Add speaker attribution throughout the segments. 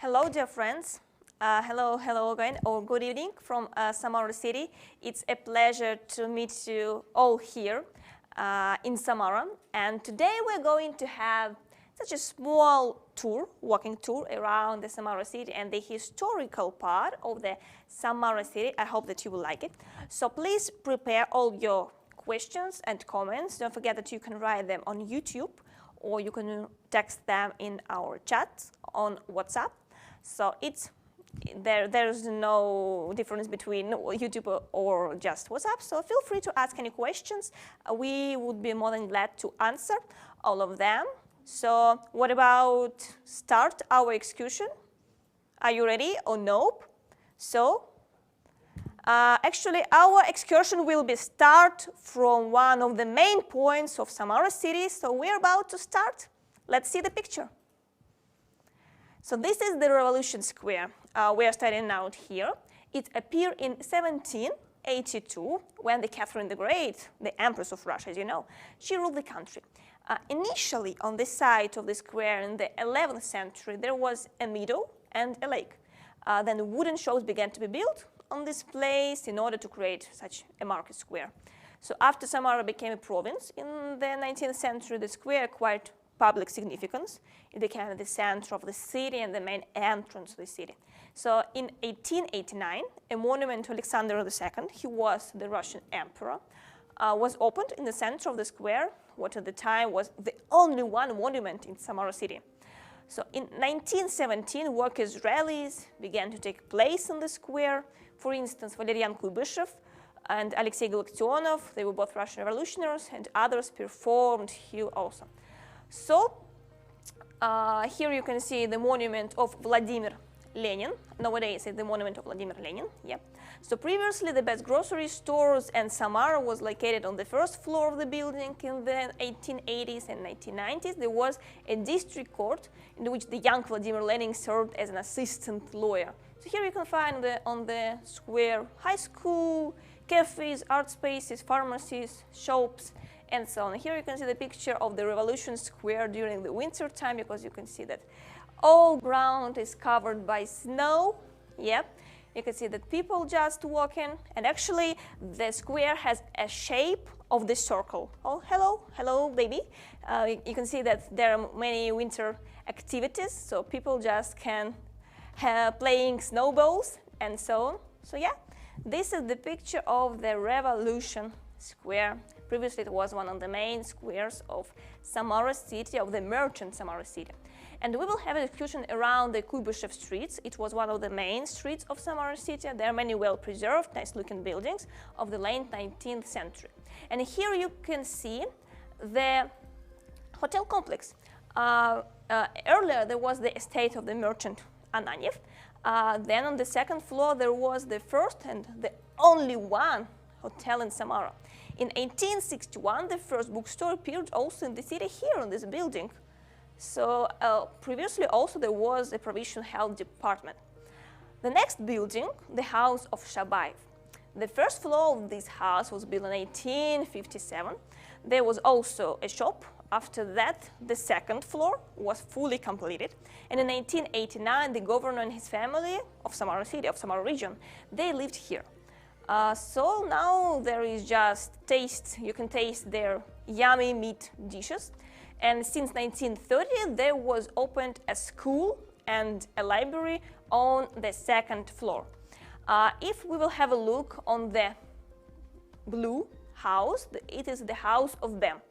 Speaker 1: Hello, dear friends. Hello again, or good evening from Samara city. It's a pleasure to meet you all here in Samara. And today we're going to have such a small tour, walking tour around the Samara city and the historical part of the Samara city. I hope that you will like it. So please prepare all your questions and comments. Don't forget that you can write them on YouTube or you can text them in our chat on WhatsApp. So there's no difference between YouTube or just WhatsApp. So feel free to ask any questions. We would be more than glad to answer all of them. So what about start our excursion? Are you ready or nope? So actually our excursion will be start from one of the main points of Samara city. So we're about to start. Let's see the picture. So this is the Revolution Square. We are starting out here. It appeared in 1782 when Catherine the Great, the Empress of Russia, as you know, she ruled the country. Initially, on the site of the square in the 11th century, there was a meadow and a lake. Then wooden shows began to be built on this place in order to create such a market square. So after Samara became a province in the 19th century, the square acquired public significance. It became the center of the city and the main entrance to the city. So in 1889, a monument to Alexander II, he was the Russian emperor, was opened in the center of the square, what at the time was the only one monument in Samara city. So in 1917, workers' rallies began to take place in the square. For instance, Valerian Kuybyshev and Alexei Galaktionov, they were both Russian revolutionaries, and others performed here also. So here you can see the monument of Vladimir Lenin. Nowadays it's the monument of Vladimir Lenin. Yeah. So previously the best grocery stores and Samara was located on the first floor of the building. In the 1880s and 1990s there was a district court in which the young Vladimir Lenin served as an assistant lawyer. So here you can find on the square high school, cafes, art spaces, pharmacies, shops, and so on. Here you can see the picture of the Revolution Square during the winter time, because you can see that all ground is covered by snow. Yep. You can see that people just walking, and actually the square has a shape of the circle. Oh, hello, baby. You can see that there are many winter activities, so people just can have playing snowballs and so on. So yeah, this is the picture of the Revolution Square. Previously, it was one of the main squares of Samara city, of the merchant Samara city. And we will have an excursion around the Kuybyshev streets. It was one of the main streets of Samara city. There are many well-preserved, nice-looking buildings of the late 19th century. And here you can see the hotel complex. Earlier, there was the estate of the merchant Ananyev. Then on the second floor, there was the first and the only one hotel in Samara. In 1861, the first bookstore appeared also in the city here in this building. So previously also there was a provincial health department. The next building, the house of Shabayev. The first floor of this house was built in 1857. There was also a shop. After that, the second floor was fully completed. And in 1889, the governor and his family of Samara city, of Samara region, they lived here. So now there is just taste, you can taste their yummy meat dishes. And since 1930, there was opened a school and a library on the second floor. If we will have a look on the blue house, it is the house of Bem.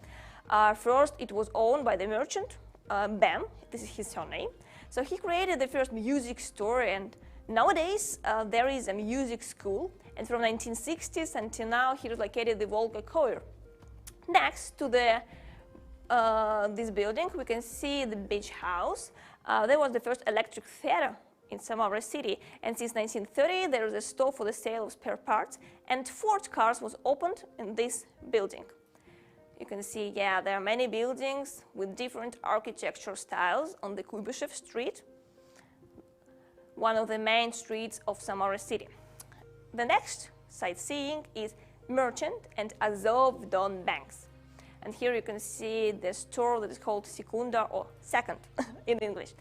Speaker 1: First, it was owned by the merchant, Bem, this is his surname. So he created the first music store, and nowadays there is a music school. And from 1960s until now, he relocated the Volga choir. Next to this building, we can see the beach house. There was the first electric theater in Samara city. And since 1930, there is a store for the sale of spare parts. And Ford Cars was opened in this building. You can see, yeah, there are many buildings with different architectural styles on the Kuybyshev street, one of the main streets of Samara city. The next sightseeing is Merchant and Azov Don banks. And here you can see the store that is called Sekunda, or Second in English.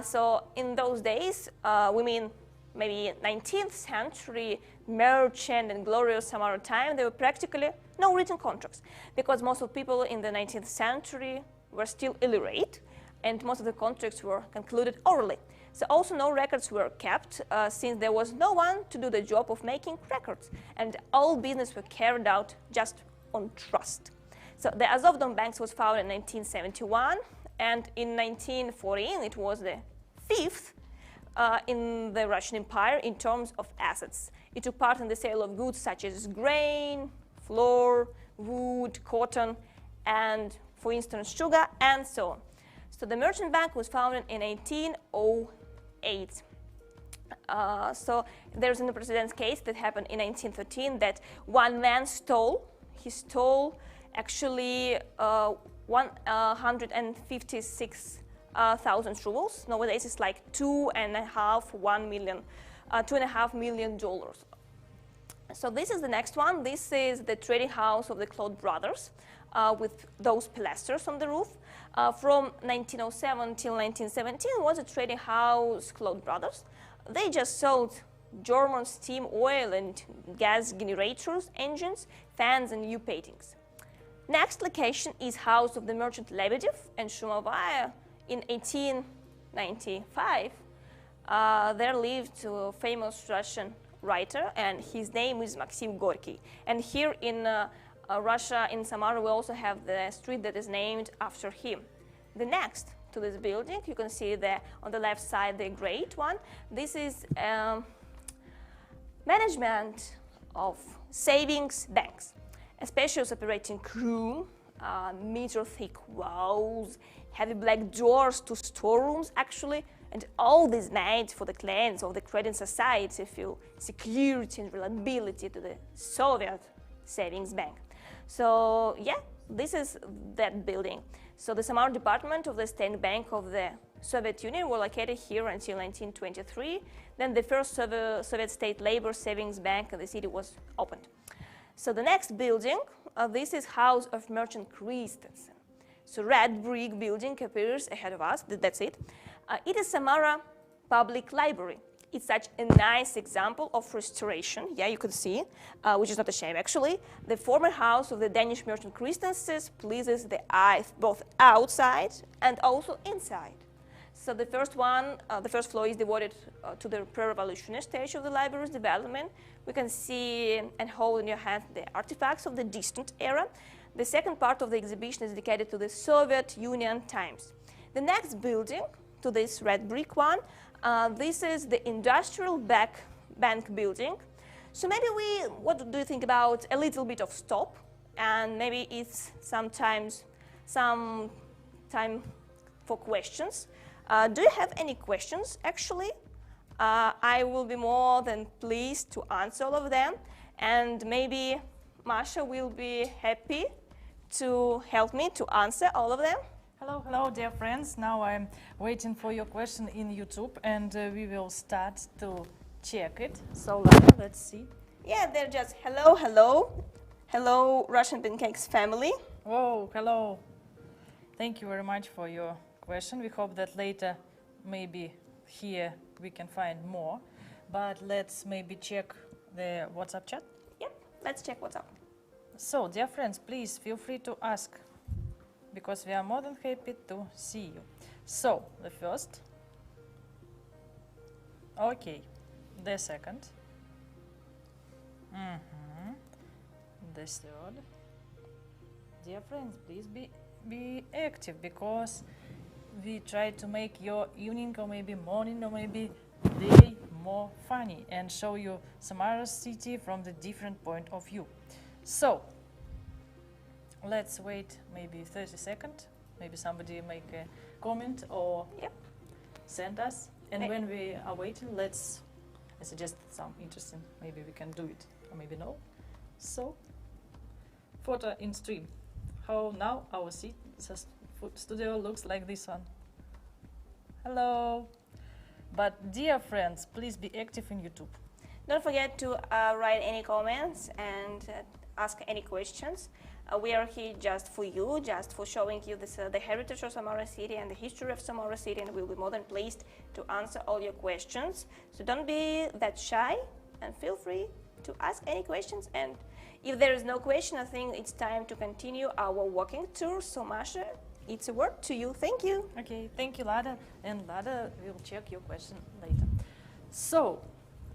Speaker 1: So in those days, we mean maybe 19th century merchant and glorious Samara time, there were practically no written contracts because most of the people in the 19th century were still illiterate and most of the contracts were concluded orally. So also no records were kept since there was no one to do the job of making records and all business were carried out just on trust. So the Azovdom Bank was founded in 1971 and in 1914 it was the fifth in the Russian Empire in terms of assets. It took part in the sale of goods such as grain, flour, wood, cotton, and for instance sugar and so on. So the Merchant Bank was founded in 1808. So there's an precedent case that happened in 1913 that one man stole. He stole actually 156,000 rubles. Nowadays it's like $2.5 million. So this is the next one. This is the trading house of the Claude brothers with those pilasters on the roof. From 1907 till 1917 was a trading house Claude brothers. They just sold German steam oil and gas generators, engines, fans and new paintings. Next location is house of the merchant Lebedev and Shumovaya. In 1895, there lived a famous Russian writer, and his name is Maxim Gorky. And here in Russia, in Samara, we also have the street that is named after him. The next to this building, you can see on the left side the great one. This is management of savings banks. A spacious operating room, meter-thick walls, heavy black doors to storerooms actually, and all this made for the clients of the credit society feel security and reliability to the Soviet savings bank. So yeah, this is that building. So the Samara department of the State Bank of the Soviet Union were located here until 1923. Then the first Soviet State Labor Savings Bank in the city was opened. So the next building, this is House of Merchant Christensen. So red brick building appears ahead of us, that's it. It is Samara Public Library. It's such a nice example of restoration, yeah, you can see, which is not a shame actually. The former house of the Danish merchant Christensen pleases the eye both outside and also inside. So the first one, the first floor is devoted to the pre-revolutionary stage of the library's development. We can see and hold in your hand the artifacts of the distant era. The second part of the exhibition is dedicated to the Soviet Union times. The next building, to this red brick one, this is the Industrial Bank building. So maybe what do you think about a little bit of stop? And maybe it's some time for questions. Do you have any questions, actually? I will be more than pleased to answer all of them. And maybe Masha will be happy to help me to answer all of them.
Speaker 2: Hello, hello, dear friends. Now I'm waiting for your question in YouTube, and we will start to check it. So let's see.
Speaker 1: Yeah, they're just hello, hello. Hello, Russian Pancakes family.
Speaker 2: Oh, hello. Thank you very much for your question. We hope that later, maybe here we can find more. But let's maybe check the WhatsApp chat.
Speaker 1: Yep, let's check WhatsApp.
Speaker 2: So, dear friends, please feel free to ask, because we are more than happy to see you. So, the first. Okay. The second. The third. Dear friends, please be active, because we try to make your evening or maybe morning or maybe day more funny and show you Samara city from the different point of view. So, let's wait maybe 30 seconds. Maybe somebody make a comment or send us. And when we are waiting, I suggest some interesting, maybe we can do it or maybe no. So, photo in stream. How now our studio looks like this one. Hello. But dear friends, please be active in YouTube.
Speaker 1: Don't forget to write any comments and ask any questions. We are here just for you, just for showing you this, the heritage of Samara City and the history of Samara City, and we'll be more than pleased to answer all your questions. So don't be that shy and feel free to ask any questions. And if there is no question, I think it's time to continue our walking tour. So Masha, it's a word to you. Thank you.
Speaker 2: Okay, thank you, Lada. And Lada will check your question later. So,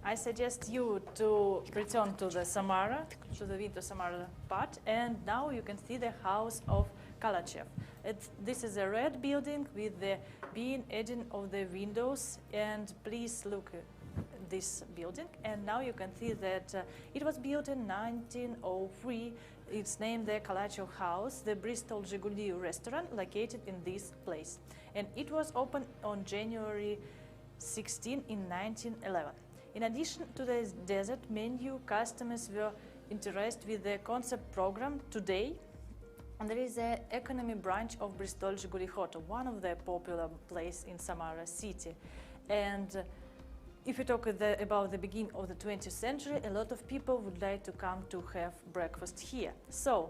Speaker 2: I suggest you to return to the Samara, to the Winter Samara part, and now you can see the house of Kalachev. This is a red building with the beam edging of the windows, and please look at this building. And now you can see that it was built in 1903. It's named the Kalachev House, the Bristol Zhiguli restaurant located in this place. And it was opened on January 16 in 1911. In addition to the desert menu, customers were interested with the concept program today. And there is an economy branch of Bristol Zhiguli Hotel, one of the popular places in Samara City. And if you talk about the beginning of the 20th century, a lot of people would like to come to have breakfast here. So,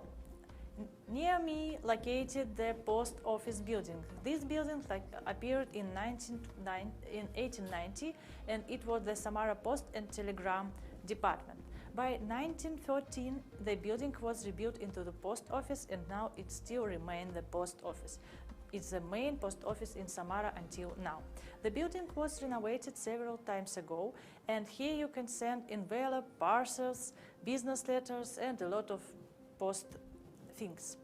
Speaker 2: near me located the post office building. This building appeared in 1890, and it was the Samara Post and Telegram Department. By 1913, the building was rebuilt into the post office, and now it still remains the post office. It's the main post office in Samara until now. The building was renovated several times ago, and here you can send envelope, parcels, business letters, and a lot of post things.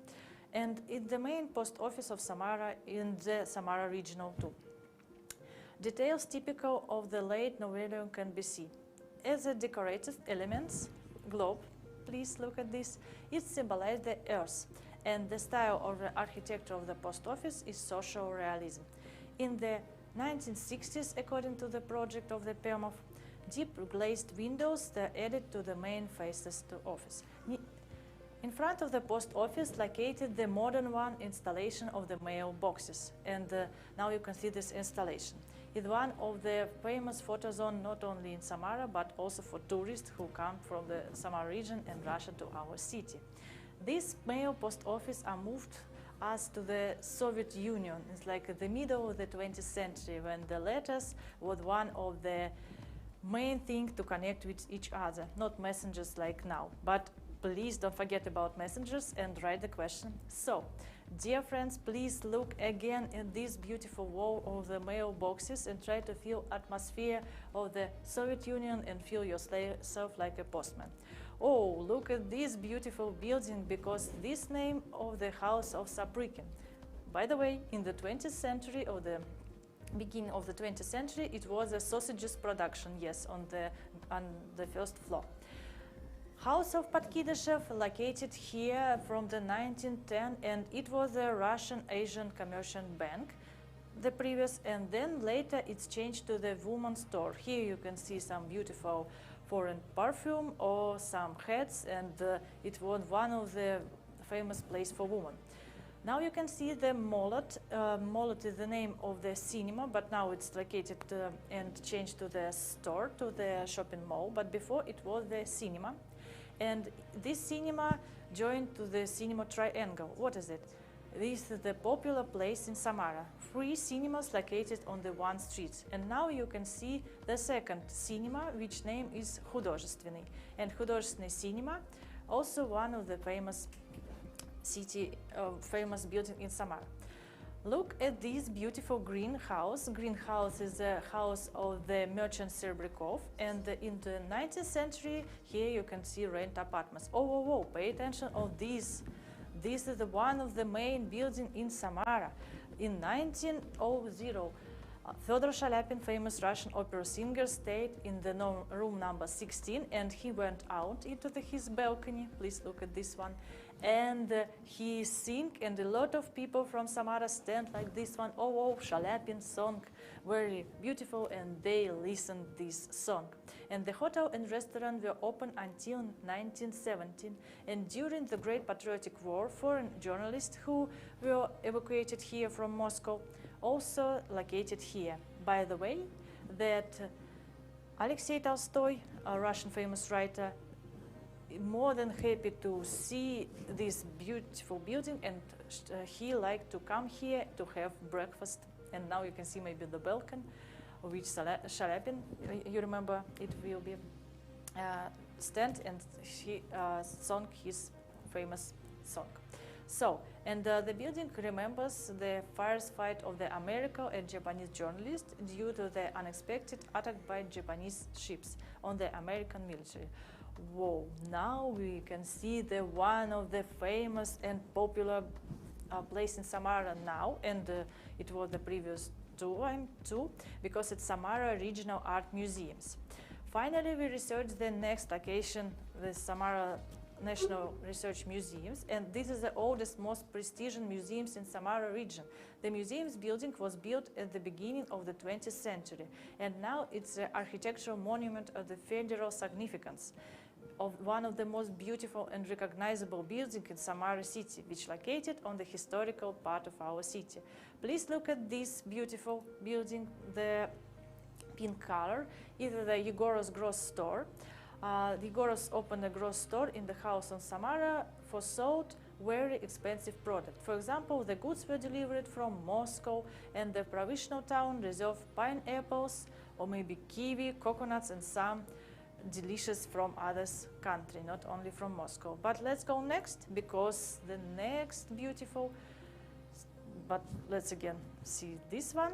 Speaker 2: And in the main post office of Samara in the Samara regional too. Details typical of the late Novellian can be seen. As a decorative elements, globe, please look at this, it symbolizes the earth, and the style of the architecture of the post office is social realism. In the 1960s, according to the project of the Permov, deep glazed windows are added to the main faces to office. In front of the post office located the modern one installation of the mail boxes, and now you can see this installation. It's one of the famous photo zones not only in Samara but also for tourists who come from the Samara region and Russia to our city. This mail post office are moved us to the Soviet Union. It's like the middle of the 20th century when the letters was one of the main thing to connect with each other, not messengers like now. But please don't forget about messengers and write the question. So, dear friends, please look again at this beautiful wall of the mailboxes and try to feel atmosphere of the Soviet Union and feel yourself like a postman. Oh, look at this beautiful building, because this name of the house of Saprikin. By the way, in the 20th century, or the beginning of the 20th century, it was a sausages production, yes, on the first floor. House of Podkidyshev located here from the 1910, and it was a Russian Asian commercial bank, the previous, and then later it's changed to the woman's store. Here you can see some beautiful foreign perfume or some hats, and it was one of the famous place for women. Now you can see the Molot. Molot is the name of the cinema, but now it's located and changed to the store, to the shopping mall, but before it was the cinema. And this cinema joined to the cinema triangle. What is it? This is the popular place in Samara. 3 cinemas located on the one street. And now you can see the second cinema, which name is Художественный. And Художественный cinema, also one of the famous famous building in Samara. Look at this beautiful greenhouse. Greenhouse is a house of the merchant Serebryakov, and in the 19th century, here you can see rent apartments. Oh, pay attention of this. This is one of the main buildings in Samara. In 1900, Fyodor Shalyapin, famous Russian opera singer, stayed in the room number 16, and he went out into his balcony. Please look at this one. And he sang, and a lot of people from Samara stand like this one. Oh, Shalyapin song, very beautiful, and they listened this song. And the hotel and restaurant were open until 1917. And during the Great Patriotic War, foreign journalists who were evacuated here from Moscow also located here. By the way, that Alexei Tolstoy, a Russian famous writer, more than happy to see this beautiful building, and he liked to come here to have breakfast. And now you can see maybe the balcony, which Shalepin, you remember, it will be stand, and he sung his famous song. So, and the building remembers the fierce fight of the American and Japanese journalists due to the unexpected attack by Japanese ships on the American military. Whoa, now we can see the one of the famous and popular place in Samara now, and it was the previous time too, because it's Samara Regional Art Museums. Finally, we researched the next location, the Samara National Research Museums, and this is the oldest, most prestigious museums in Samara region. The museum's building was built at the beginning of the 20th century, and now it's an architectural monument of the federal significance of one of the most beautiful and recognizable buildings in Samara city, which located on the historical part of our city. Please look at this beautiful building, the pink color, either the Yegoros Gross store. Yegoros opened a gross store in the house on Samara for sold very expensive product. For example, the goods were delivered from Moscow, and the provincial town reserved pineapples or maybe kiwi, coconuts, and some delicious from others country, not only from Moscow. But let's go next, because the next beautiful, but let's again see this one.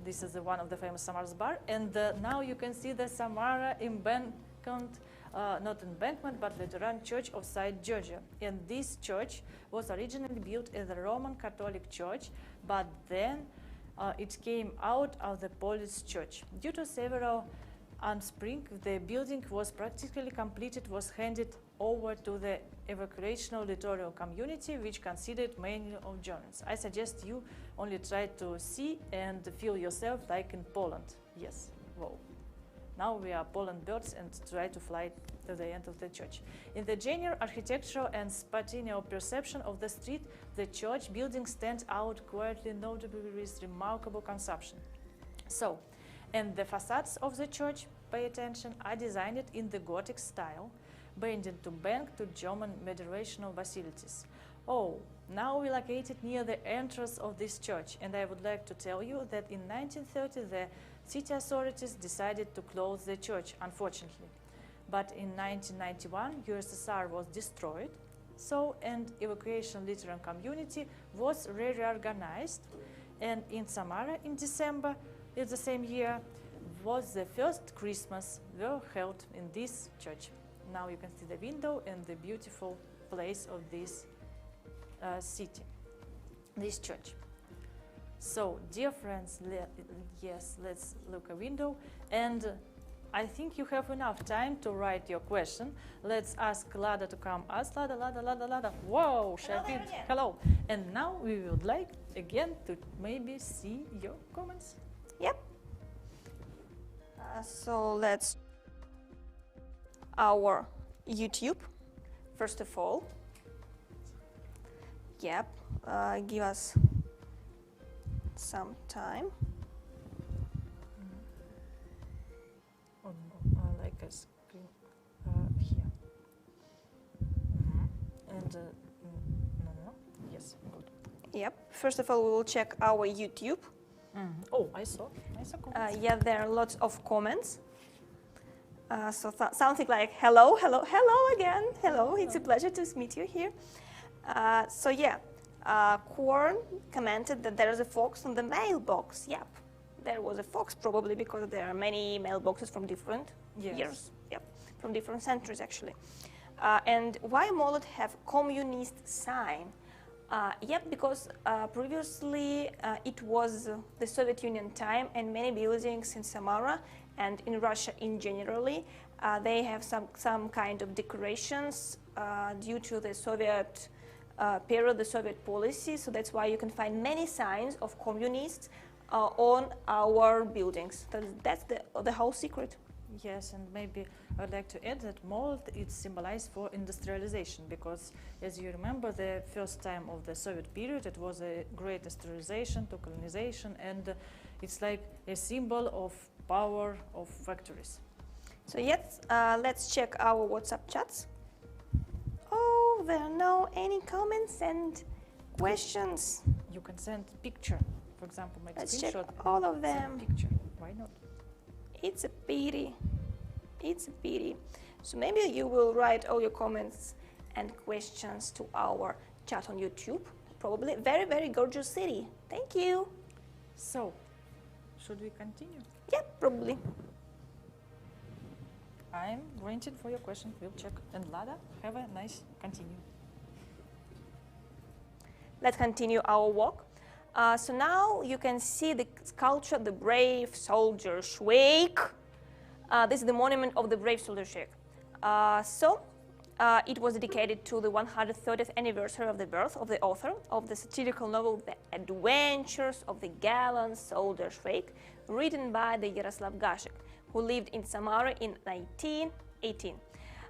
Speaker 2: This is one of the famous Samara's bar, and now you can see the Samara embankment, not embankment, but Lutheran Church of St. Georgia. And this church was originally built as a Roman Catholic church, but then it came out of the Polish church. Due to several unspring, the building was practically completed, was handed over to the evacuational liturgical community, which considered mainly of Germans. I suggest you only try to see and feel yourself like in Poland. Yes, wow. Now we are Poland birds and try to fly to the end of the church. In the general architectural and spontaneous perception of the street, the church building stands out quietly, notably with remarkable consumption. So, and the facades of the church, pay attention, are designed in the Gothic style, bending to bank to German medieval facilities. Oh, now we located near the entrance of this church, and I would like to tell you that in 1930 the city authorities decided to close the church, unfortunately. But in 1991 USSR was destroyed, so an evacuation Lutheran community was reorganized, and in Samara in December in the same year was the first Christmas were held in this church. Now you can see the window and the beautiful place of this city, this church. So, dear friends, yes, let's look a window, and I think you have enough time to write your question. Let's ask Lada to come. Ask Lada, Lada, Lada, Lada. Whoa, Shafid, hello. And now we would like again to maybe see your comments.
Speaker 1: Yep. So let's our YouTube first of all. Yep. Give us some time.
Speaker 2: Oh, no, I like a screen here. And no, yes, good.
Speaker 1: Yep. First of all, we will check our YouTube.
Speaker 2: Oh, I saw comments.
Speaker 1: Yeah, there are lots of comments. So something like hello, hello, hello again, hello. It's a pleasure to meet you here. So yeah, Korn commented that there is a fox on the mailbox. Yep, there was a fox probably because there are many mailboxes from different years. Yep, from different centuries actually. And why Molot have communist sign? Yep, because previously it was the Soviet Union time, and many buildings in Samara and in Russia in generally, they have some kind of decorations due to the Soviet period, the Soviet policy. So that's why you can find many signs of communists on our buildings. That's the whole secret.
Speaker 2: Yes, and maybe I'd like to add that mold is symbolized for industrialization, because as you remember, the first time of the Soviet period, it was a great industrialization to colonization, and it's like a symbol of power of factories.
Speaker 1: So yes, let's check our WhatsApp chats. Oh, there are no any comments and questions.
Speaker 2: You can send picture, for example, make
Speaker 1: Let's check
Speaker 2: screenshot.
Speaker 1: all of
Speaker 2: Send
Speaker 1: them.
Speaker 2: picture. Why not?
Speaker 1: It's a pity. It's a pity. So maybe you will write all your comments and questions to our chat on YouTube. Probably very, very gorgeous city. Thank you.
Speaker 2: So, should we continue?
Speaker 1: Yeah, probably.
Speaker 2: I'm granted for your question. We'll check. And Lada, have a nice continue.
Speaker 1: Let's continue our walk. So now you can see the sculpture, the brave soldier Schweik. This is the monument of the brave soldier Schweik. It was dedicated to the 130th anniversary of the birth of the author of the satirical novel The Adventures of the Gallant Soldier Schweik, written by the Yaroslav Gashek, who lived in Samara in 1918.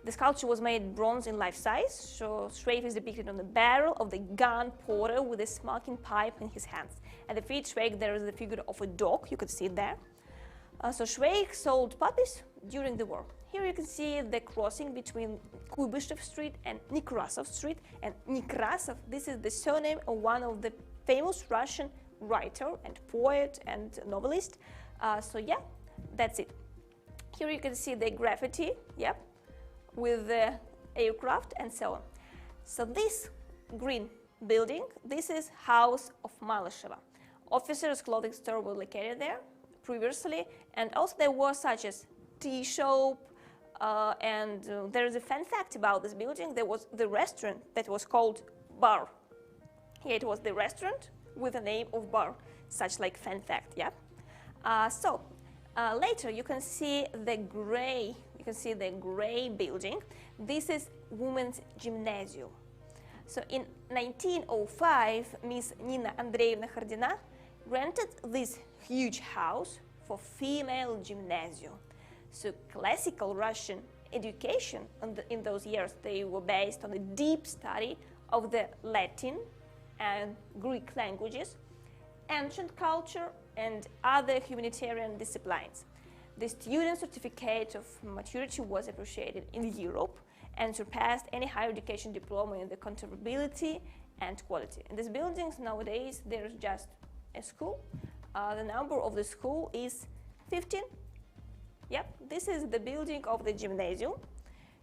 Speaker 1: The sculpture was made bronze in life size, so Schweik is depicted on the barrel of the gun porter with a smoking pipe in his hands. At the feet Schweik there is the figure of a dog, you can see it there. So Schweik sold puppies during the war. Here you can see the crossing between Kuybyshev Street and Nekrasov Street. And Nekrasov, this is the surname of one of the famous Russian writer and poet and novelist. So yeah, that's it. Here you can see the graffiti, yep, with the aircraft and so on. So this green building, this is House of Malasheva. Officers' clothing store was located there previously, and also there was such as tea shop, and there is a fun fact about this building. There was the restaurant that was called Bar. Here it was the restaurant with the name of bar, such like fun fact, yeah. Later you can see the gray. You can see the gray building. This is Women's Gymnasium. So in 1905, Miss Nina Andreevna Khardina rented this huge house for female gymnasium. So classical Russian education in those years, they were based on the deep study of the Latin and Greek languages, ancient culture, and other humanitarian disciplines. The student certificate of maturity was appreciated in Europe and surpassed any higher education diploma in the contemporary and quality. In these buildings nowadays, there's just a school. The number of the school is 15. Yep, this is the building of the gymnasium.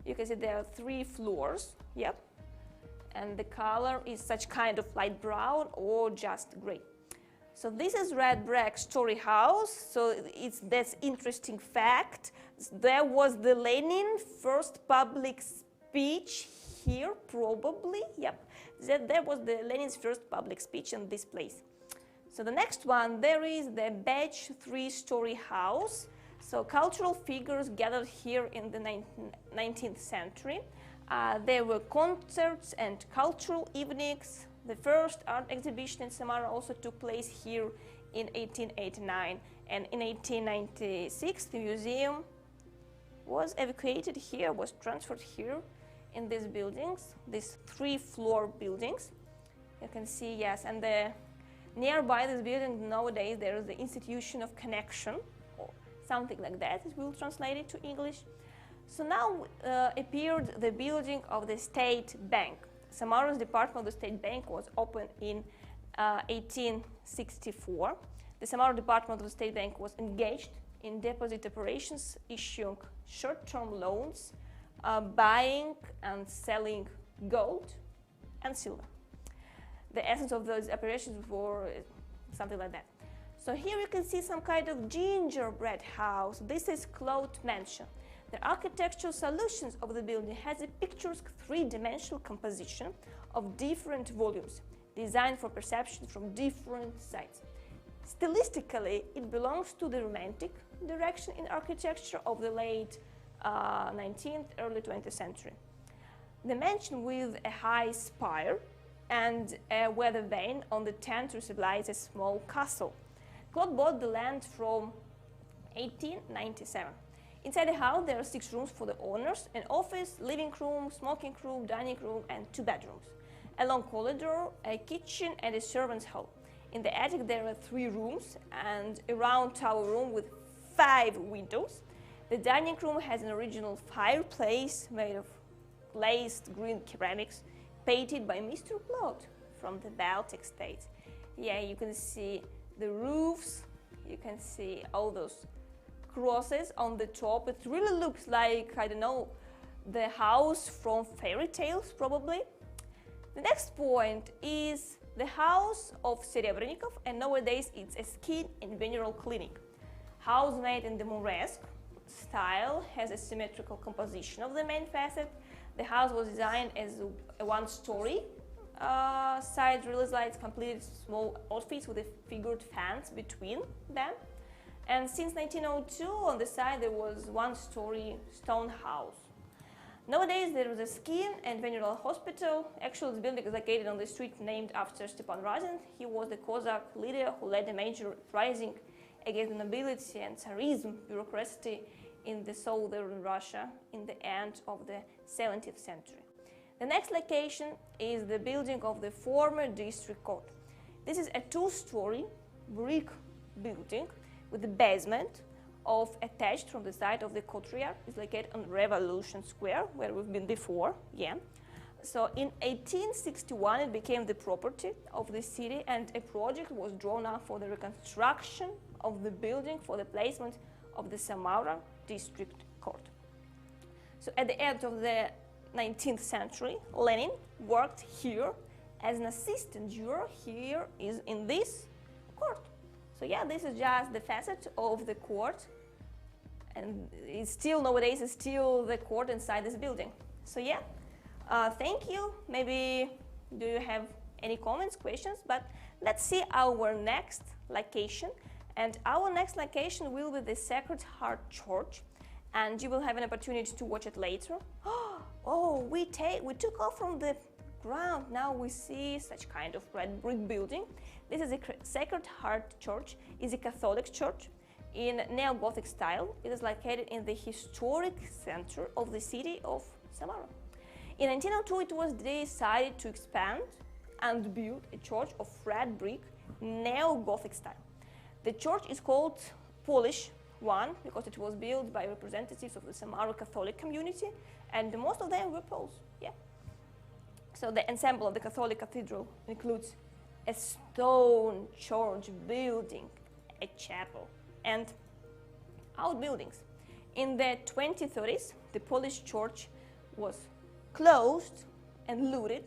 Speaker 1: You can see there are 3 floors. Yep, and the color is such kind of light brown or just gray. So this is red brick story house. So it's this interesting fact. There was the Lenin first public speech here, probably. Yep, there was the Lenin's first public speech in this place. So the next one, there is the Bech 3-story house. So cultural figures gathered here in the 19th century. There were concerts and cultural evenings. The first art exhibition in Samara also took place here in 1889. And in 1896, the museum was evacuated here, was transferred here in these buildings, these 3-floor buildings. You can see, yes, and nearby this building nowadays there is the Institution of Connection, or something like that, it will translate it to English. So now appeared the building of the State Bank. Samara's department of the State Bank was opened in 1864. The Samara department of the State Bank was engaged in deposit operations, issuing short-term loans, buying and selling gold and silver. The essence of those operations were something like that. So here you can see some kind of gingerbread house. This is Cloth Mansion. The architectural solutions of the building has a picturesque 3-dimensional composition of different volumes, designed for perception from different sides. Stylistically, it belongs to the Romantic direction in architecture of the late 19th, early 20th century. The mansion with a high spire and a weather vane on the tent resembles a small castle. Claude bought the land from 1897. Inside the house there are 6 rooms for the owners, an office, living room, smoking room, dining room and 2 bedrooms. A long corridor, a kitchen and a servant's hall. In the attic there are 3 rooms and a round tower room with 5 windows. The dining room has an original fireplace made of glazed green ceramics painted by Mr. Plot from the Baltic states. Yeah, you can see the roofs, you can see all those crosses on the top. It really looks like, I don't know, the house from fairy tales probably. The next point is the house of Serebrennikov, and nowadays it's a skin and venereal clinic. House made in the Moresque style, has a symmetrical composition of the main facade. The house was designed as a one-story side release lights, completed small office with a figured fence between them. And since 1902, on the side there was one-story stone house. Nowadays there is a skin and venereal hospital. Actually, this building is located on the street named after Stepan Razin. He was the Cossack leader who led a major uprising against the nobility and Tsarism bureaucracy in the southern Russia in the end of the 17th century. The next location is the building of the former district court. This is a two-story brick building with the basement attached from the side of the courtyard. It's located on Revolution Square, where we've been before. Yeah. So in 1861, it became the property of the city, and a project was drawn up for the reconstruction of the building for the placement of the Samara district court. So at the end of the 19th century, Lenin worked here as an assistant juror. Here is in this court. So yeah, this is just the facade of the court, and it's still nowadays it's still the court inside this building. So yeah, thank you. Maybe do you have any comments, questions? But let's see our next location, and our next location will be the Sacred Heart Church, and you will have an opportunity to watch it later. Oh, we took off from the ground. Now we see such kind of red brick building. This is a Sacred Heart Church. It's a Catholic church in neo-Gothic style. It is located in the historic center of the city of Samara. In 1902, it was decided to expand and build a church of red brick neo-Gothic style. The church is called Polish one because it was built by representatives of the Samara Catholic community, and most of them were Poles. Yeah. So the ensemble of the Catholic cathedral includes a stone church building, a chapel, and outbuildings. In the 2030s, the Polish church was closed and looted,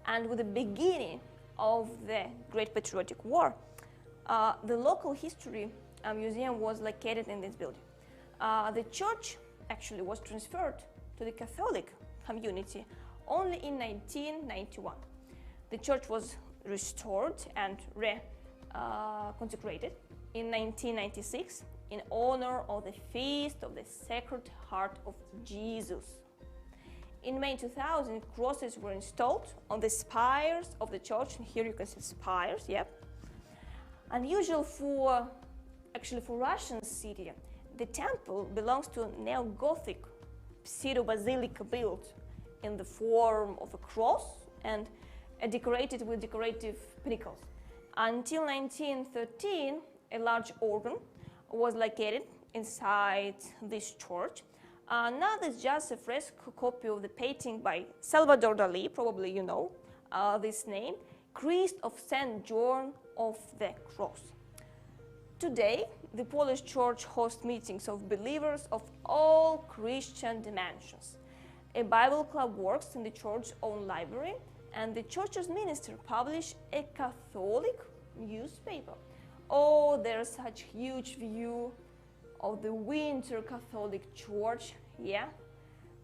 Speaker 1: and with the beginning of the Great Patriotic War, the local history museum was located in this building. The church actually was transferred to the Catholic community only in 1991. The church was restored and consecrated in 1996 in honor of the Feast of the Sacred Heart of Jesus. In May 2000, crosses were installed on the spires of the church, and here you can see spires, yep. Unusual for Russian city, the temple belongs to a neo-Gothic pseudo-basilica built in the form of a cross and decorated with decorative pinnacles. Until 1913, a large organ was located inside this church. Now there's just a fresco copy of the painting by Salvador Dali, probably you know this name, Christ of St. John of the Cross. Today, the Polish church hosts meetings of believers of all Christian dimensions. A Bible club works in the church's own library, and the church's minister publishes a Catholic newspaper. Oh, there's such huge view of the winter Catholic church, yeah?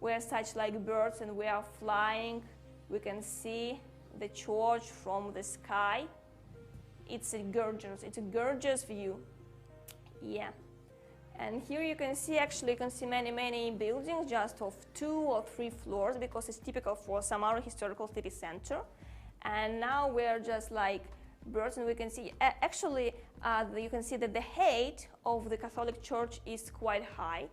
Speaker 1: We're such like birds and we are flying. We can see the church from the sky. It's a gorgeous view, yeah. And here you can see, actually you can see many buildings just of 2 or 3 floors because it's typical for Samara Historical City Center. And now we're just like birds, and we can see, you can see that the height of the Catholic Church is quite high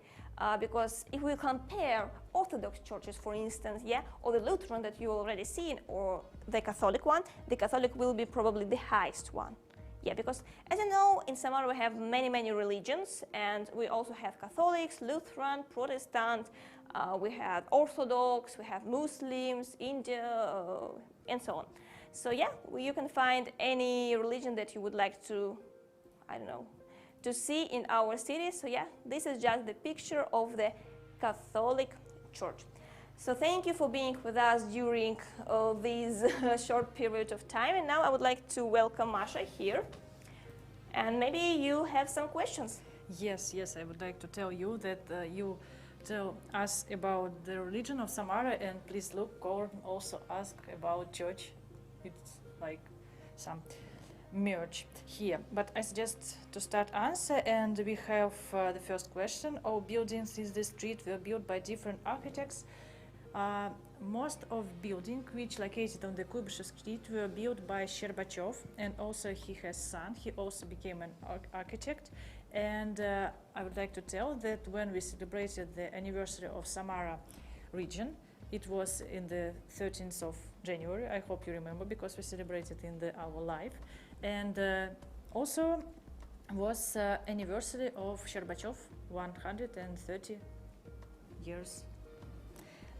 Speaker 1: because if we compare Orthodox churches, for instance, yeah, or the Lutheran that you already seen, or the Catholic one, the Catholic will be probably the highest one. Yeah, because as you know, in Samara we have many religions, and we also have Catholics, Lutheran, Protestant, we have Orthodox, we have Muslims, India, and so on. So yeah, you can find any religion that you would like to, I don't know, to see in our city. So yeah, this is just the picture of the Catholic Church. So thank you for being with us during this short period of time. And now I would like to welcome Masha here. And maybe you have some questions.
Speaker 2: Yes, I would like to tell you that you tell us about the religion of Samara, and please look, Gordon also ask about church. It's like some merge here. But I suggest to start answer, and we have the first question. All buildings in the street were built by different architects. Most of buildings which located on the Kuybyshev Street were built by Sherbachev, and also he has son. He also became an architect. And I would like to tell that when we celebrated the anniversary of Samara region, it was in the 13th of January. I hope you remember, because we celebrated in our life. And also was anniversary of Sherbachev, 130 years.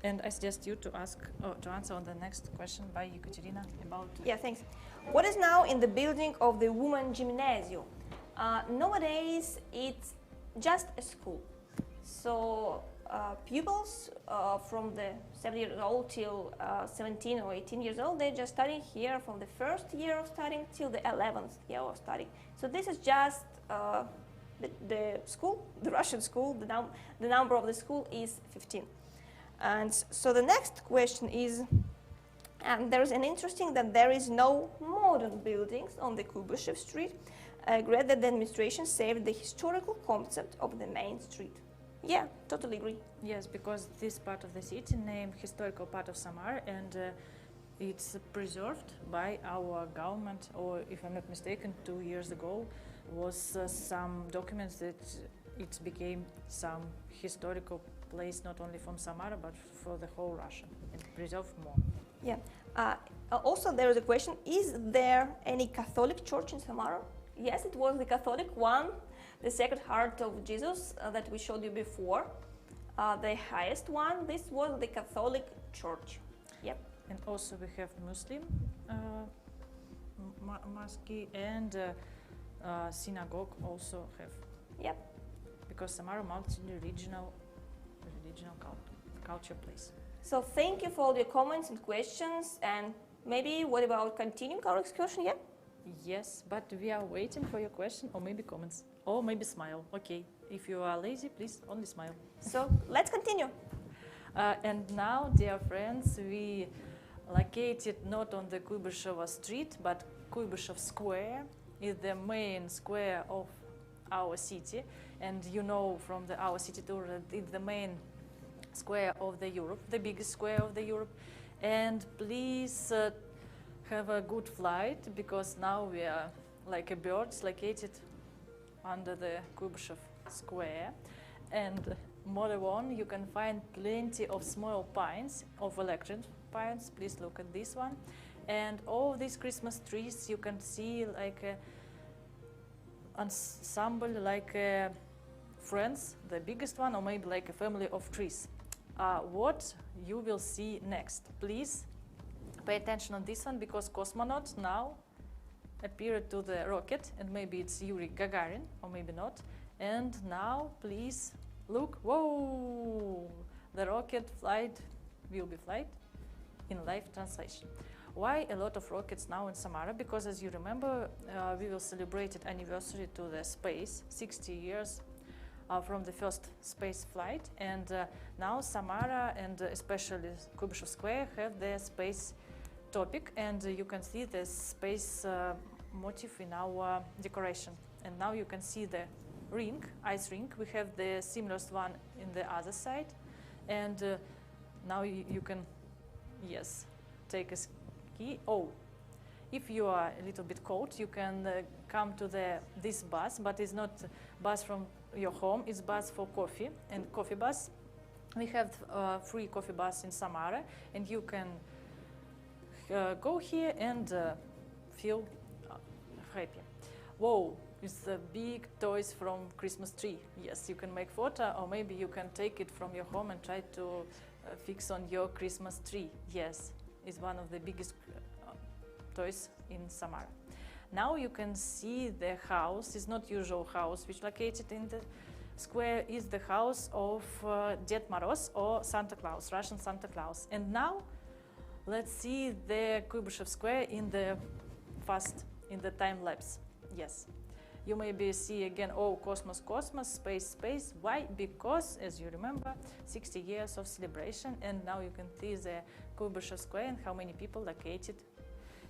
Speaker 2: And I suggest you to answer on the next question by Ekaterina about...
Speaker 1: Yeah, thanks. What is now in the building of the women gymnasium? Nowadays, it's just a school. So pupils from the 7 years old till 17 or 18 years old, they're just studying here from the first year of studying till the 11th year of studying. So this is just the school, the Russian school. The number of the school is 15. And so the next question is, and there is an interesting that there is no modern buildings on the Kuybyshev Street. Great that the administration saved the historical concept of the main street. Yeah, totally agree.
Speaker 2: Yes, because this part of the city named historical part of Samara, and it's preserved by our government, or if I'm not mistaken, 2 years ago was some documents that it became some historical place not only from Samara but for the whole Russia, and preserve more.
Speaker 1: Yeah. Also, there is a question: is there any Catholic church in Samara? Yes, it was the Catholic one, the Sacred Heart of Jesus that we showed you before. The highest one. This was the Catholic Church. Yep.
Speaker 2: And also we have Muslim mosque and synagogue also have.
Speaker 1: Yep.
Speaker 2: Because Samara multi-regional culture place.
Speaker 1: So thank you for all your comments and questions. And maybe what about continuing our excursion? Yeah.
Speaker 2: Yes, but we are waiting for your question, or maybe comments, or maybe smile. Okay, if you are lazy, please only smile.
Speaker 1: So let's continue.
Speaker 2: And now, dear friends, we located not on the Kuybyshev Street, but Kuybyshev Square is the main square of our city. And you know from our city tour that it's the main square of the Europe, the biggest square of the Europe. And please have a good flight, because now we are like a birds located under the Kuybyshev Square. And more on, you can find plenty of small pines, of electric pines. Please look at this one. And all these Christmas trees, you can see like a ensemble, like friends, the biggest one, or maybe like a family of trees. What you will see next, please pay attention on this one, because cosmonaut now appeared to the rocket, and maybe it's Yuri Gagarin, or maybe not. And now, please look, whoa, the rocket will be flight in live translation. Why a lot of rockets now in Samara? Because as you remember, we will celebrate an anniversary to the space, 60 years from the first space flight. And now Samara, and especially Kuybyshev Square, have the space topic, and you can see the space motif in our decoration. And now you can see the ring, ice rink. We have the similar one in the other side. And now you can, yes, take a ski. Oh, if you are a little bit cold, you can come to this bus, but it's not bus from your home, it's bus for coffee, and coffee bus. We have free coffee bus in Samara, and you can go here and feel happy. whoa, it's a big toys from Christmas tree. Yes, you can make photo, or maybe you can take it from your home and try to fix on your Christmas tree. Yes, it's one of the biggest toys in Samara. Now you can see the house. It's not usual house which located in the square, is the house of Ded Moroz or Santa Claus, Russian Santa Claus. And now let's see the Kuybyshev square in the time lapse. Yes, you maybe see again, oh, cosmos, cosmos, space, space. Why? Because, as you remember, 60 years of celebration, and now you can see the Kuybyshev square and how many people located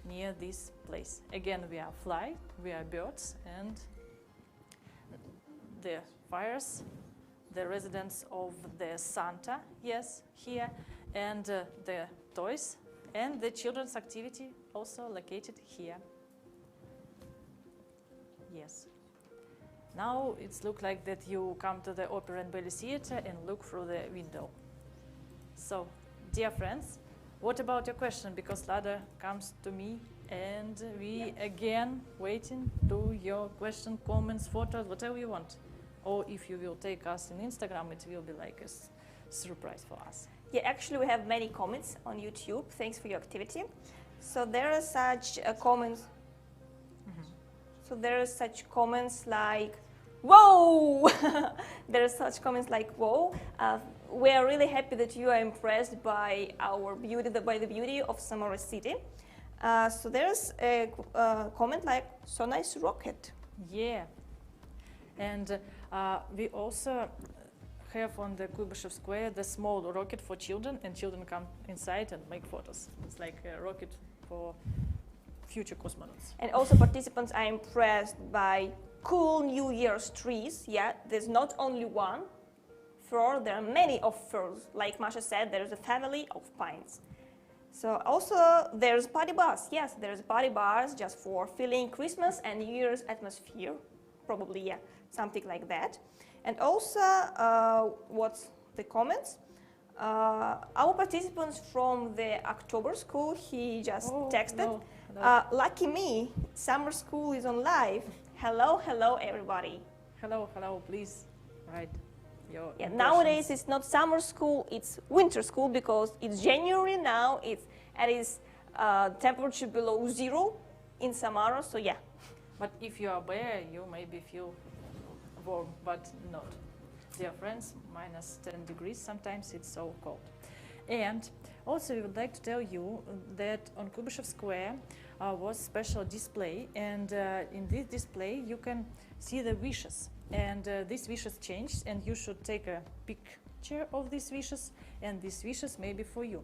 Speaker 2: near this place. Again, we are fly, we are birds, and the fires, the residents of the Santa, yes, here, and the toys, and the children's activity also located here. Yes. Now it's look like that you come to the Opera and Ballet Theater and look through the window. So, dear friends, what about your question? Because Lada comes to me and we again waiting to your question, comments, photos, whatever you want. Or if you will take us in Instagram, it will be like a surprise for us.
Speaker 1: Yeah, actually we have many comments on YouTube. Thanks for your activity. So there are such comments. So there are such comments like, whoa! There are such comments like, whoa! We are really happy that you are impressed by our beauty, by the beauty of Samara city. So there's a comment like, so nice rocket.
Speaker 2: Yeah. And we also have on the Kuybyshev square the small rocket for children, and children come inside and make photos. It's like a rocket for future cosmonauts.
Speaker 1: And also participants are impressed by cool New Year's trees. Yeah, there's not only one fir, there are many of firs. Like Masha said, there's a family of pines. So also there's party bars. Yes, there's party bars just for feeling Christmas and New Year's atmosphere. Probably, yeah, something like that. And also, what's the comments? Our participants from the October school, he just texted,
Speaker 2: no, no.
Speaker 1: Lucky me, summer school is on live. Hello, hello, everybody.
Speaker 2: Hello, hello, please write your
Speaker 1: Yeah,
Speaker 2: impressions.
Speaker 1: nowadays it's not summer school, it's winter school because it's January now, it is temperature below 0 in Samara, so yeah.
Speaker 2: But if you are there, you maybe feel warm, but not. Dear friends, minus 10 degrees, sometimes it's so cold. And also we would like to tell you that on Kuybyshev Square was special display, and in this display you can see the wishes. And these wishes changed, and you should take a picture of these wishes, and these wishes may be for you.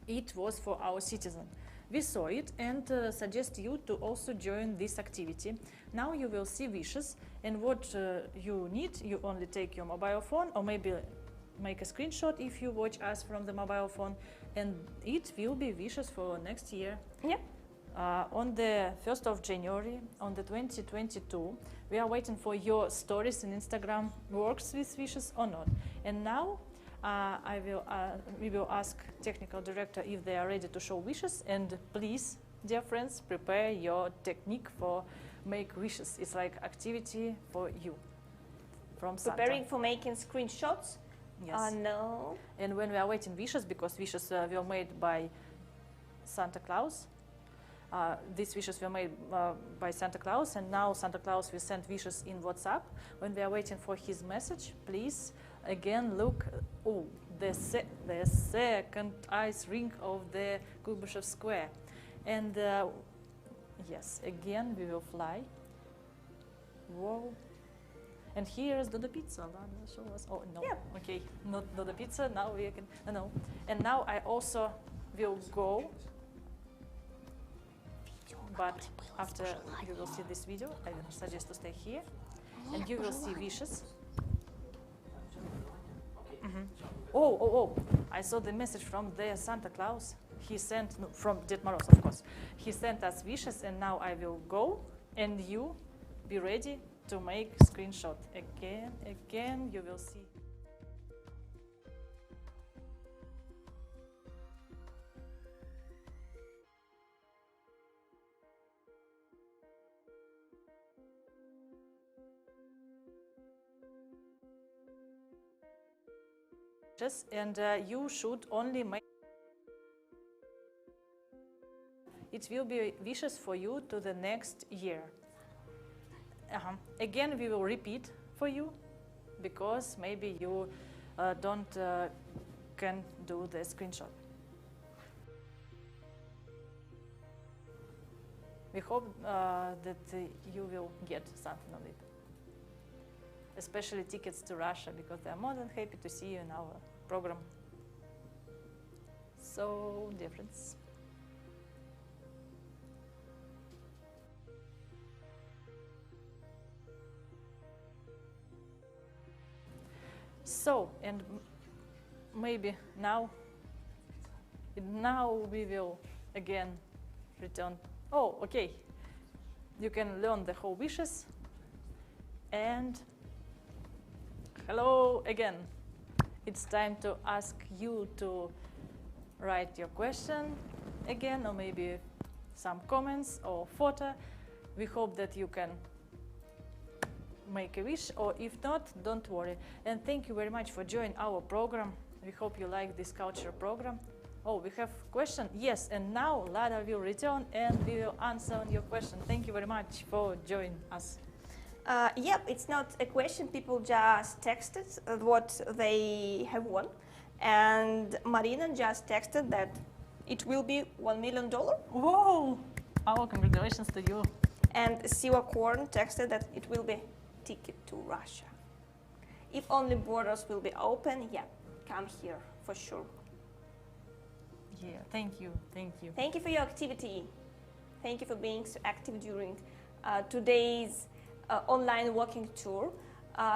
Speaker 2: It was for our citizen. We saw it and suggest you to also join this activity. Now you will see wishes, and what you need, you only take your mobile phone, or maybe make a screenshot if you watch us from the mobile phone, and it will be wishes for next year.
Speaker 1: Yeah.
Speaker 2: On the 1st of January, on the 2022, we are waiting for your stories in Instagram, works with wishes or not. And now we will ask technical director if they are ready to show wishes, and please, dear friends, prepare your technique for make wishes. It's like activity for you from Santa.
Speaker 1: Preparing for making screenshots?
Speaker 2: Yes.
Speaker 1: No.
Speaker 2: And when we are waiting wishes, because wishes were made by Santa Claus, these wishes were made by Santa Claus, and now Santa Claus will send wishes in WhatsApp. When we are waiting for his message, please again look, the second ice ring of the Kuybyshev square. And yes, again we will fly. Whoa. And here is Dodo Pizza. Lana, show us. Oh, no.
Speaker 1: Yeah.
Speaker 2: Okay, not Dodo Pizza. Now we can. No. And now I also will go. But after you will see this video, I will suggest to stay here. And you will see wishes. Oh, I saw the message from the Santa Claus. He sent, from Ded Moroz, of course. He sent us wishes, and now I will go, and you be ready to make screenshot. Again, you will see. and you should only make. It will be wishes for you to the next year. Again, we will repeat for you because maybe you don't can do the screenshot. We hope that you will get something of it, especially tickets to Russia, because they are more than happy to see you in our program. So, dear friends, so, and maybe now we will again return. Oh, okay. You can learn the whole wishes. And hello again. It's time to ask you to write your question again, or maybe some comments or photo. We hope that you can make a wish, or if not, don't worry. And thank you very much for joining our program. We hope you like this culture program. Oh, we have question? Yes, and now Lada will return and we will answer your question. Thank you very much for joining us.
Speaker 1: Yep, it's not a question. People just texted what they have won. And Marina just texted that it will be $1 million.
Speaker 2: Whoa! Our congratulations to you.
Speaker 1: And Siwa Korn texted that it will be ticket to Russia. If only borders will be open, yeah, come here for sure.
Speaker 2: Yeah, thank you, thank you.
Speaker 1: Thank you for your activity. Thank you for being so active during today's online walking tour.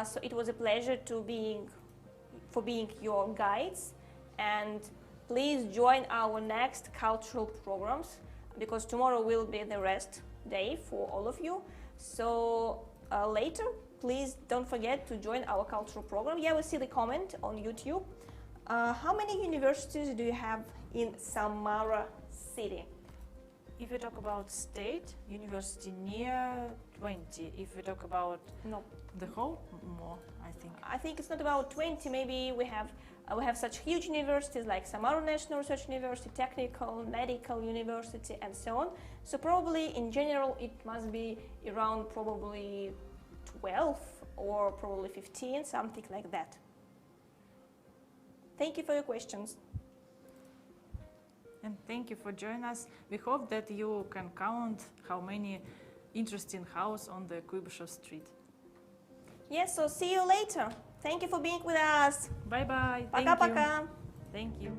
Speaker 1: So it was a pleasure to being your guides, and please join our next cultural programs, because tomorrow will be the rest day for all of you. So later, please don't forget to join our cultural program. Yeah, we see the comment on YouTube. How many universities do you have in Samara city?
Speaker 2: If we talk about state university, near 20. If we talk about the whole, more, I think.
Speaker 1: I think it's not about 20. Maybe we have such huge universities like Samara National Research University, Technical, Medical University, and so on. So probably in general it must be around probably 12 or probably 15, something like that. Thank you for your questions.
Speaker 2: And thank you for joining us. We hope that you can count how many interesting houses on the Kuibyshev Street.
Speaker 1: Yes, so see you later. Thank you for being with us.
Speaker 2: Bye-bye.
Speaker 1: Пока-пока.
Speaker 2: Thank you.